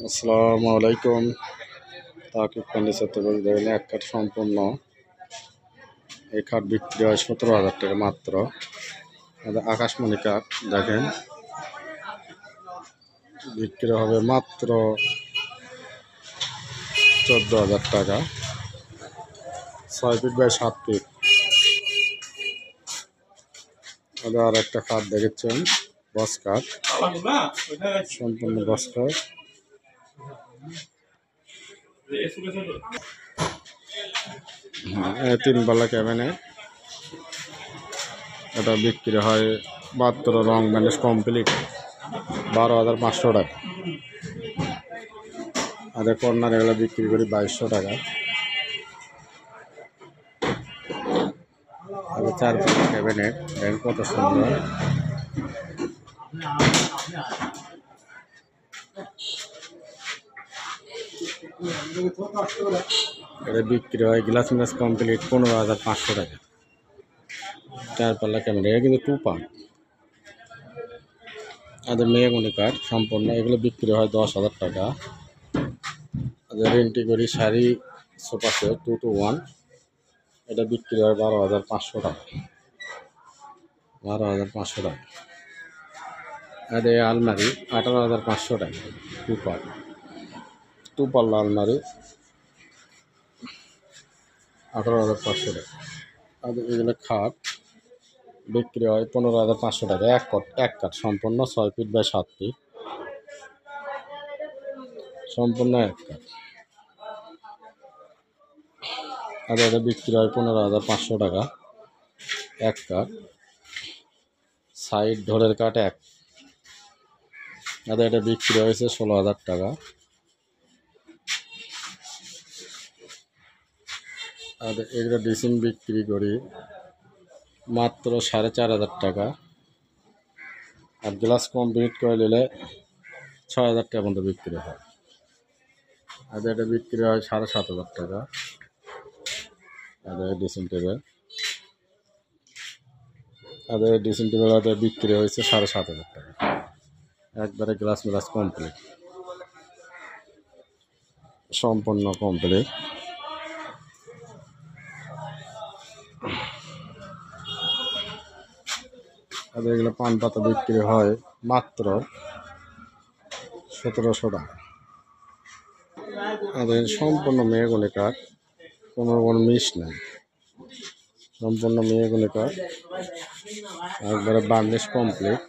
আসসালামু আলাইকুম। তাকিব ফার্নিচার থেকে দেখেন এক কাঠ সম্পূর্ণ এই কাঠ বিক্রি হয় 17,000 টাকা মাত্র। আকাশমণি কাঠ দেখেন বিক্রি হবে মাত্র 14,000 টাকা। 6 ফিট বাই 7 ফিট। আর একটা কাঠ দেখেছেন বস কাঠ, সম্পূর্ণ বস কাঠ। তিন পাল্লা ক্যাবিনেট, এটা বিক্রি হয় মাত্র রং ম্যানেজ কমপ্লিট 12,500 টাকা। আর কর্নার এগুলো বিক্রি করি 2200 টাকা। আর 4 পাল্লা ক্যাবিনেট দেখেন কত সুন্দর। এটা বিক্রি হয় গ্লাস ম্যাচ কমপ্লিট 15,500 টাকা। 4 পাল্লা ক্যামেরা, এটা কিন্তু 2 পার্ট। আর মেহগনি কাঠ সম্পূর্ণ, এগুলো বিক্রি হয় 10,000 টাকা। রেন্টি করি শাড়ি সোফা সেট 2 to 1, এটা বিক্রি হয় 12,500 টাকা। 12,500 টাকা। আর এই আলমারি 18,500 টাকা। 2 পার্ট, 2 পাল্লা আলমারি 18,500 টাকা। আর এগুলো খাট বিক্রি হয় 15,500 টাকা। এক কাঠ সম্পূর্ণ 6 ফিট বাই 7 ফিট, সম্পূর্ণ এক কাঠ। আর এটা বিক্রি হয় 15,500 টাকা। এক কাঠ, সাইড ঢোলের কাঠ এক। আর এটা বিক্রি হয়েছে 16,000 টাকা। আর এগুলো ডিসিং বিক্রি করি মাত্র 4,500 টাকা। আর গ্লাস কমপ্লিট করে নিলে 6,000 টাকা পর্যন্ত বিক্রি হয়। আর এটা বিক্রি হয় 7,500 টাকা। আর ড্রেসিং টেবিল, আর ড্রেসিং টেবিল বিক্রি হয়েছে 7,500 টাকা। একবারে গ্লাস মিলাস কমপ্লিট, সম্পূর্ণ কমপ্লিট। আর এগুলো পান পাতা বিক্রি হয় মাত্র 1700 টাকা। আর সম্পূর্ণ মেহগনি কাঠ, কোনো মিশ নাই, সম্পূর্ণ মেহগনি কাঠ। একবারে বার্নিশ কমপ্লিট,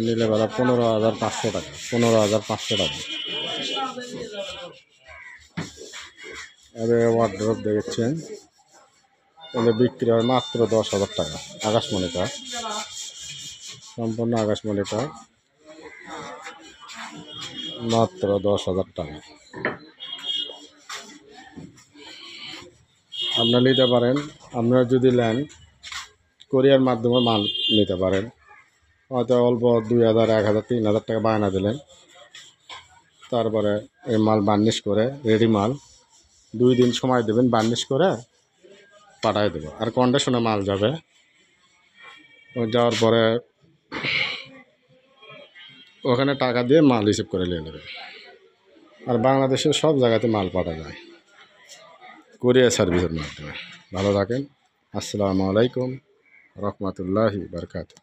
নিলে বেলা 15,500 টাকা। 15,500 টাকা। আর ওয়ার্ড্রপ দেখছেন, এগুলো বিক্রি হয় মাত্র 10,000 টাকা। আকাশমণি কাঠ, সম্পূর্ণ আকাশমণি কাঠ, মাত্র 10,000 টাকা। আপনারা নিতে পারেন। আপনারা যদি নেন কোরিয়ার মাধ্যমে মাল নিতে পারেন। হয়তো অল্প 2,000, 1,000, 3,000 টাকা বায়না দিলেন, তারপরে এই মাল বার্নিশ করে রেডি মাল 2 দিন সময় দেবেন, বার্নিশ করে পাঠাই দেবো। আর কন্ডিশনে মাল যাবে, যাওয়ার পরে ওখানে টাকা দিয়ে মাল রিসিভ করে নিয়ে নেবে। আর বাংলাদেশের সব জায়গাতে মাল পাঠানো যায় কুরিয়ার সার্ভিসের মাধ্যমে। ভালো থাকেন। আসসালামু আলাইকুম রহমতুল্লাহি বারকাতুহু।